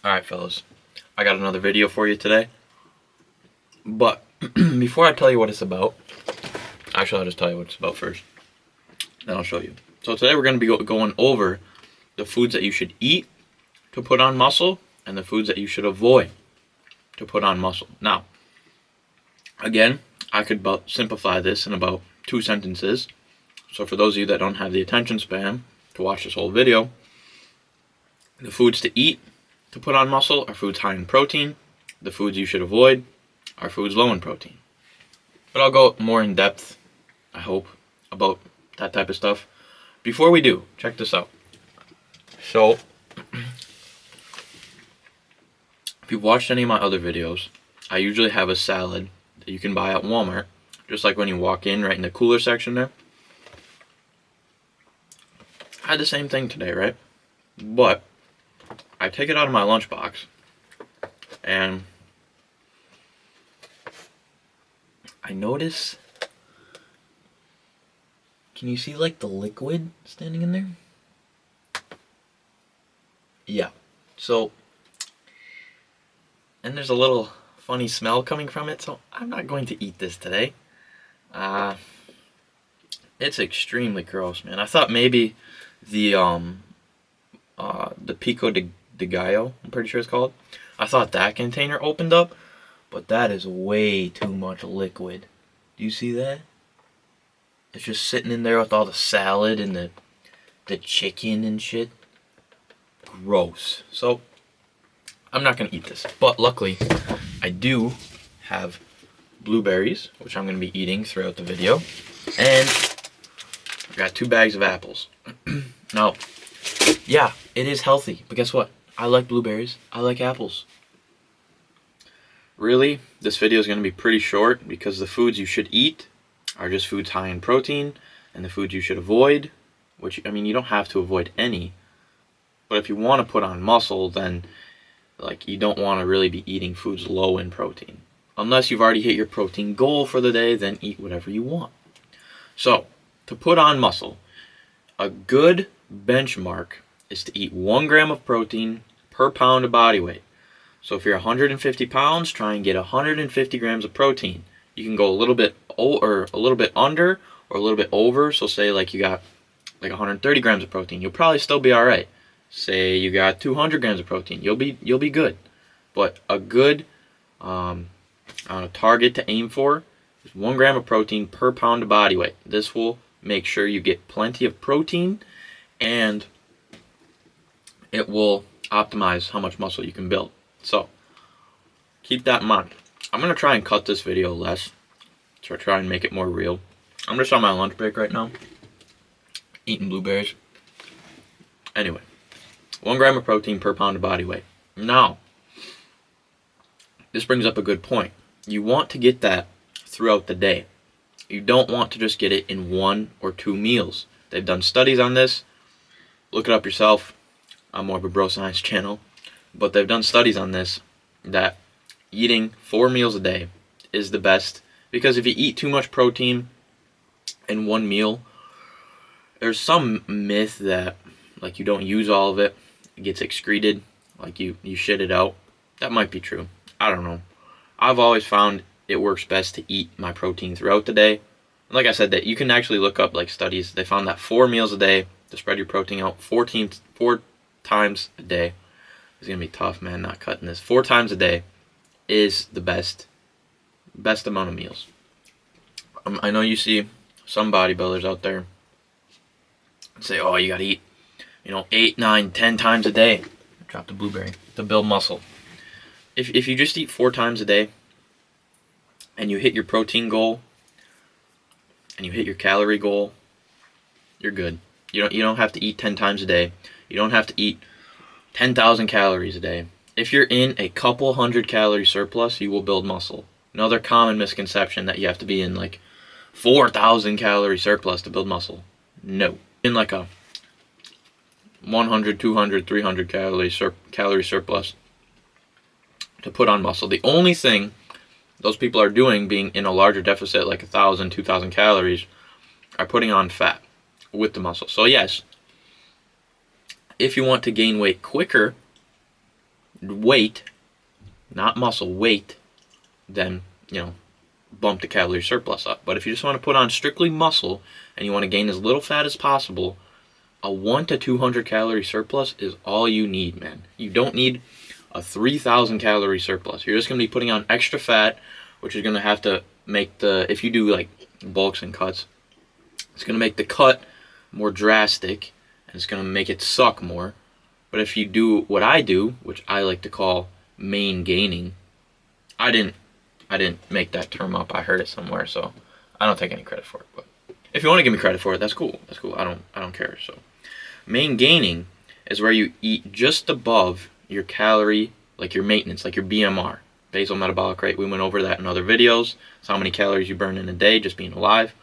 Alright fellas, I got another video for you today. But before I tell you what it's about, actually I'll just tell you what it's about first. Then I'll show you. So today we're going to be going over the foods that you should eat to put on muscle and the foods that you should avoid to put on muscle. Now, again, I could simplify this in about 2 sentences. So for those of you that don't have the attention span to watch this whole video, the foods to eat to put on muscle are foods high in protein. The foods you should avoid are foods low in protein. But I'll go more in depth, I hope, about that type of stuff. Before we do, check this out. So, if you've watched any of my other videos, I usually have a salad that you can buy at Walmart, just like when you walk in, right in the cooler section there. I had the same thing today, right? But I take it out of my lunchbox, and I notice, can you see like the liquid standing in there? Yeah. So, and there's a little funny smell coming from it, so I'm not going to eat this today. It's extremely gross, man. I thought maybe the Pico de Gallo, I'm pretty sure it's called. I thought that container opened up, but that is way too much liquid. Do you see that? It's just sitting in there with all the salad and the chicken and shit. Gross. So, I'm not going to eat this. But luckily, I do have blueberries, which I'm going to be eating throughout the video. And I got 2 bags of apples. Now, yeah, it is healthy. But guess what? I like blueberries. I like apples. Really, this video is going to be pretty short because the foods you should eat are just foods high in protein, and the foods you should avoid, which, I mean, you don't have to avoid any, but if you want to put on muscle, then like you don't want to really be eating foods low in protein. Unless you've already hit your protein goal for the day, then eat whatever you want. So, to put on muscle, a good benchmark is to eat 1 gram of protein per pound of body weight. So if you're 150 pounds, try and get 150 grams of protein. You can go a little bit or a little bit under or a little bit over. So say like you got like 130 grams of protein, you'll probably still be all right. Say you got 200 grams of protein, you'll be good. But a good target to aim for is 1 gram of protein per pound of body weight. This will make sure you get plenty of protein, and it will optimize how much muscle you can build. So, keep that in mind. I'm going to try and cut this video less, to try and make it more real. I'm just on my lunch break right now, eating blueberries. Anyway, 1 gram of protein per pound of body weight. Now, this brings up a good point. You want to get that throughout the day. You don't want to just get it in 1 or 2 meals. They've done studies on this. Look it up yourself. I'm more of a bro science channel. But they've done studies on this, that eating 4 meals a day is the best. Because if you eat too much protein in 1 meal, there's some myth that like you don't use all of it, it gets excreted, like you shit it out. That might be true. I don't know. I've always found it works best to eat my protein throughout the day. And like I said, that you can actually look up like studies. They found that 4 meals a day to spread your protein out 4 times a day. It's going to be tough, man, not cutting this. 4 times a day is the best amount of meals. I know you see some bodybuilders out there say, oh, you got to eat, 8, 9, 10 times a day. Drop the blueberry to build muscle. If you just eat 4 times a day and you hit your protein goal and you hit your calorie goal, you're good. You don't have to eat 10 times a day. You don't have to eat 10,000 calories a day. If you're in a couple 100 calorie surplus, you will build muscle. Another common misconception that you have to be in like 4,000 calorie surplus to build muscle. No. In like a 100, 200, 300 calorie surplus to put on muscle. The only thing those people are doing, being in a larger deficit like 1,000, 2,000 calories, are putting on fat with the muscle. So yes, if you want to gain weight quicker, weight, not muscle, weight, then, bump the calorie surplus up. But if you just want to put on strictly muscle and you want to gain as little fat as possible, a 1 to 200 calorie surplus is all you need, man. You don't need a 3,000 calorie surplus. You're just going to be putting on extra fat, which is going to have to make if you do like bulks and cuts, it's going to make the cut more drastic, and it's going to make it suck more. But if you do what I do, which I like to call main gaining, I didn't make that term up. I heard it somewhere, so I don't take any credit for it. But if you want to give me credit for it, that's cool. That's cool. I don't care. So main gaining is where you eat just above your calorie, like your maintenance, like your BMR, basal metabolic rate. We went over that in other videos. It's how many calories you burn in a day just being alive.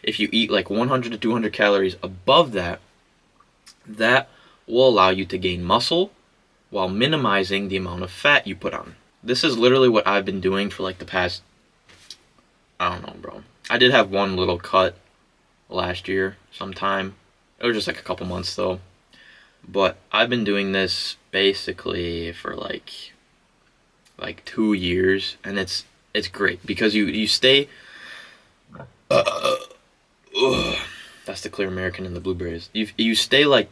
If you eat like 100 to 200 calories above that, that will allow you to gain muscle while minimizing the amount of fat you put on. This is literally what I've been doing for like the past, I don't know, bro. I did have one little cut last year sometime. It was just like a couple months though. But I've been doing this basically for like 2 years, and it's great because you stay. That's the Clear American and the blueberries. You stay like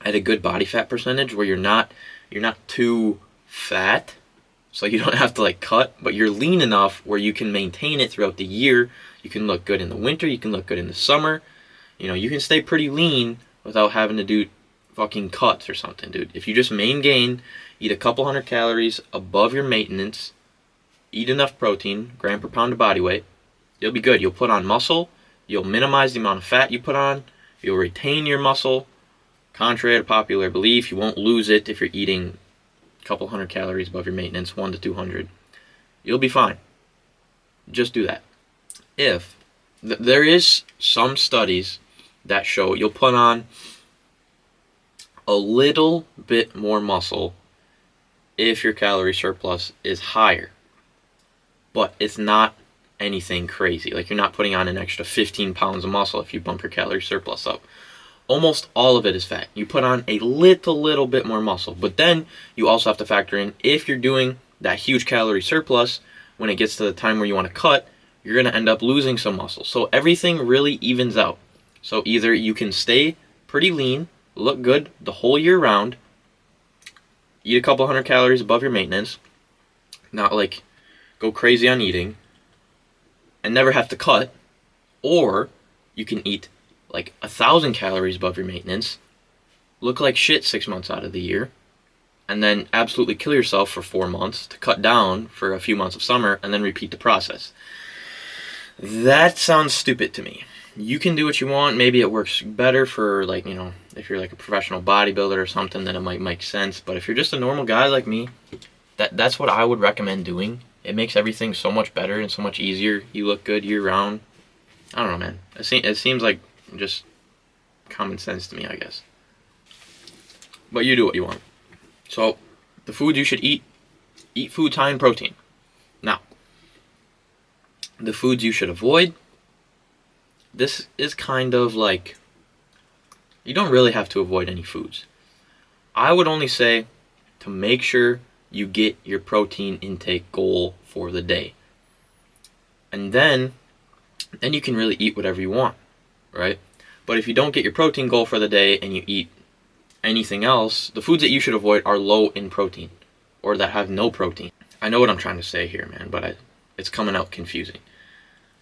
at a good body fat percentage where you're not too fat, so you don't have to like cut, but you're lean enough where you can maintain it throughout the year. You can look good in the winter, you can look good in the summer. You can stay pretty lean without having to do fucking cuts or something, dude. If you just main gain, eat a couple hundred calories above your maintenance, eat enough protein, gram per pound of body weight, you'll be good. You'll put on muscle, you'll minimize the amount of fat you put on, you'll retain your muscle. Contrary to popular belief, you won't lose it if you're eating a couple hundred calories above your maintenance, 1 to 200. You'll be fine. Just do that. There is some studies that show you'll put on a little bit more muscle if your calorie surplus is higher, but it's not anything crazy. Like, you're not putting on an extra 15 pounds of muscle if you bump your calorie surplus up. Almost all of it is fat. You put on a little bit more muscle, but then you also have to factor in, if you're doing that huge calorie surplus, when it gets to the time where you want to cut, you're going to end up losing some muscle. So everything really evens out. So either you can stay pretty lean, look good the whole year round, eat a couple hundred calories above your maintenance, not like go crazy on eating, and never have to cut, or you can eat like 1,000 calories above your maintenance, look like shit 6 months out of the year, and then absolutely kill yourself for 4 months to cut down for a few months of summer, and then repeat the process. That sounds stupid to me. You can do what you want. Maybe it works better for, like, if you're like a professional bodybuilder or something, then it might make sense. But if you're just a normal guy like me, that's what I would recommend doing. It makes everything so much better and so much easier. You look good year round. I don't know, man. It seems like just common sense to me, I guess. But you do what you want. So, the foods you should eat foods high in protein. Now, the foods you should avoid, this is kind of like, you don't really have to avoid any foods. I would only say to make sure you get your protein intake goal for the day. And then you can really eat whatever you want, right? But if you don't get your protein goal for the day and you eat anything else, the foods that you should avoid are low in protein or that have no protein. I know what I'm trying to say here, man, but it's coming out confusing.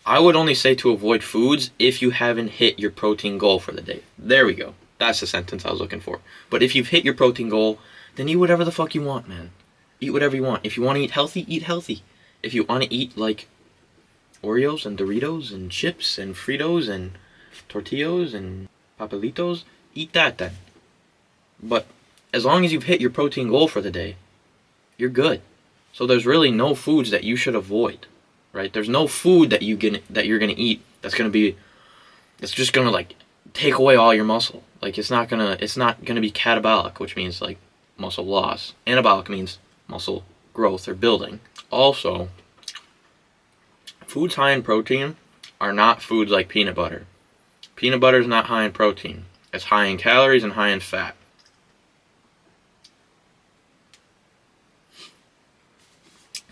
I would only say to avoid foods if you haven't hit your protein goal for the day. There we go. That's the sentence I was looking for. But if you've hit your protein goal, then eat whatever the fuck you want, man. Eat whatever you want. If you want to eat healthy, eat healthy. If you want to eat like Oreos and Doritos and chips and Fritos and Tortillas and Papelitos, eat that then. But as long as you've hit your protein goal for the day, you're good. So there's really no foods that you should avoid, right? There's no food that you're gonna eat that's just gonna like take away all your muscle. Like, it's not gonna be catabolic, which means like muscle loss. Anabolic means muscle growth or building. Also, foods high in protein are not foods like peanut butter. Peanut butter is not high in protein. It's high in calories and high in fat.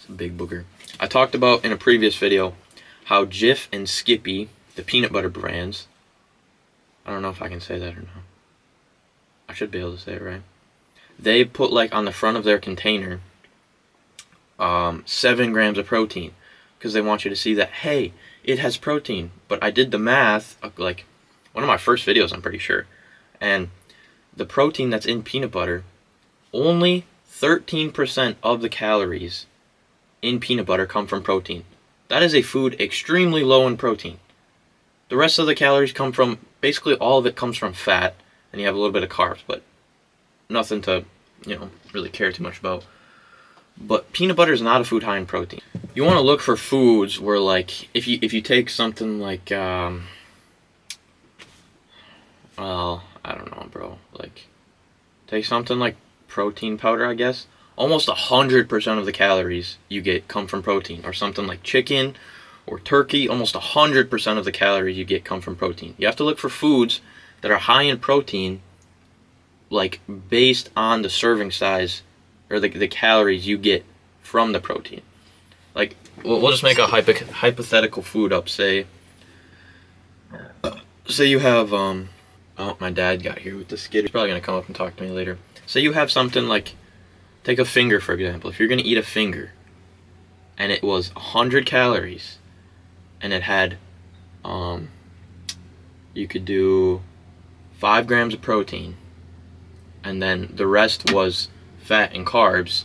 It's a big booger. I talked about in a previous video how Jif and Skippy, the peanut butter brands, I don't know if I can say that or not. I should be able to say it right. They put like on the front of their container 7 grams of protein, because they want you to see that, hey, it has protein. But I did the math, like one of my first videos, I'm pretty sure, and the protein that's in peanut butter, only 13% of the calories in peanut butter come from protein. That is a food extremely low in protein. The rest of the calories come from, basically all of it comes from fat, and you have a little bit of carbs, but nothing to, really care too much about. But peanut butter is not a food high in protein. You want to look for foods where, like, if you take something like, well, I don't know, bro. Like, take something like protein powder, I guess. Almost 100% of the calories you get come from protein. Or something like chicken or turkey. Almost 100% of the calories you get come from protein. You have to look for foods that are high in protein, like, based on the serving size or the calories you get from the protein. Like, we'll just make a hypothetical food up. Say you have, oh, my dad got here with the skid. He's probably going to come up and talk to me later. Say you have something like, take a finger, for example. If you're going to eat a finger, and it was 100 calories, and it had, you could do 5 grams of protein, and then the rest was fat and carbs,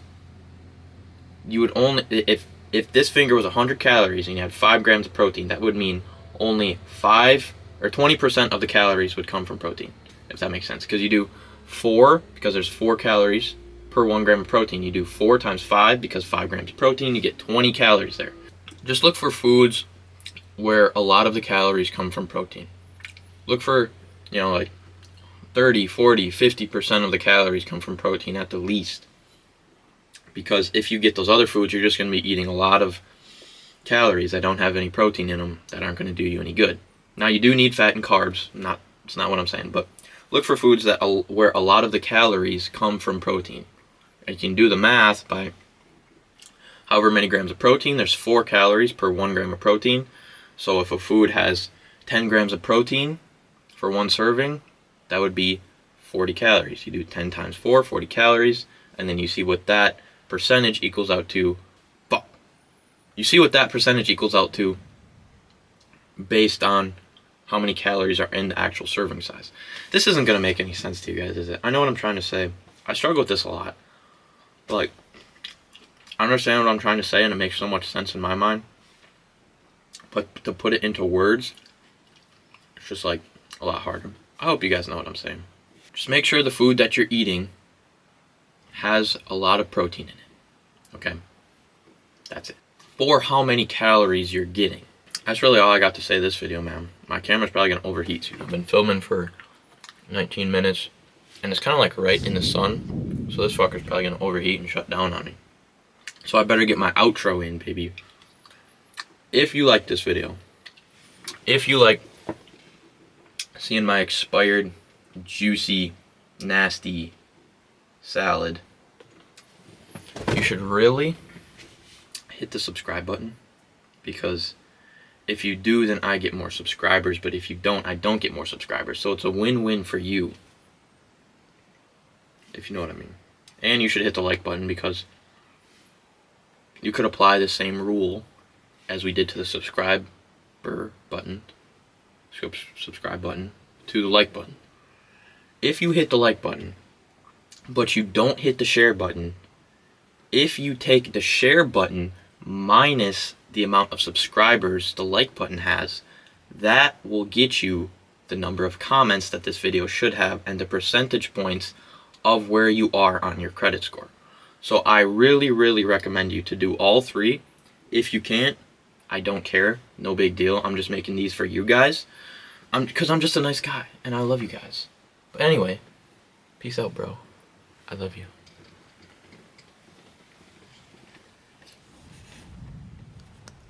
you would only, if this finger was 100 calories and you had 5 grams of protein, that would mean only 5 or 20% of the calories would come from protein, if that makes sense. Because you do 4, because there's 4 calories per 1 gram of protein. You do 4 times 5, because 5 grams of protein, you get 20 calories there. Just look for foods where a lot of the calories come from protein. Look for, like 30, 40, 50% of the calories come from protein at the least. Because if you get those other foods, you're just going to be eating a lot of calories that don't have any protein in them, that aren't going to do you any good. Now, you do need fat and carbs. It's not what I'm saying, but look for foods that where a lot of the calories come from protein. And you can do the math by however many grams of protein. There's 4 calories per 1 gram of protein. So if a food has 10 grams of protein for 1 serving, that would be 40 calories. You do 10 times 4, 40 calories, and then you see what that percentage equals out to. You see what that percentage equals out to based on how many calories are in the actual serving size. This isn't going to make any sense to you guys, is it? I know what I'm trying to say. I struggle with this a lot. But, like, I understand what I'm trying to say, and it makes so much sense in my mind. But to put it into words, it's just, like, a lot harder. I hope you guys know what I'm saying. Just make sure the food that you're eating has a lot of protein in it. Okay? That's it. For how many calories you're getting. That's really all I got to say this video, man. My camera's probably going to overheat soon. I've been filming for 19 minutes, and it's kind of like right in the sun. So this fucker's probably going to overheat and shut down on me. So I better get my outro in, baby. If you like this video, if you like seeing my expired, juicy, nasty salad, you should really hit the subscribe button, because if you do, then I get more subscribers, but if you don't, I don't get more subscribers. So it's a win-win for you, if you know what I mean. And you should hit the like button, because you could apply the same rule as we did to the subscribe button to the like button. If you hit the like button, but you don't hit the share button, if you take the share button minus the amount of subscribers the like button has, that will get you the number of comments that this video should have and the percentage points of where you are on your credit score. So I really, really recommend you to do all 3. If you can't, I don't care. No big deal. I'm just making these for you guys. Because I'm just a nice guy, and I love you guys. But anyway, peace out, bro. I love you.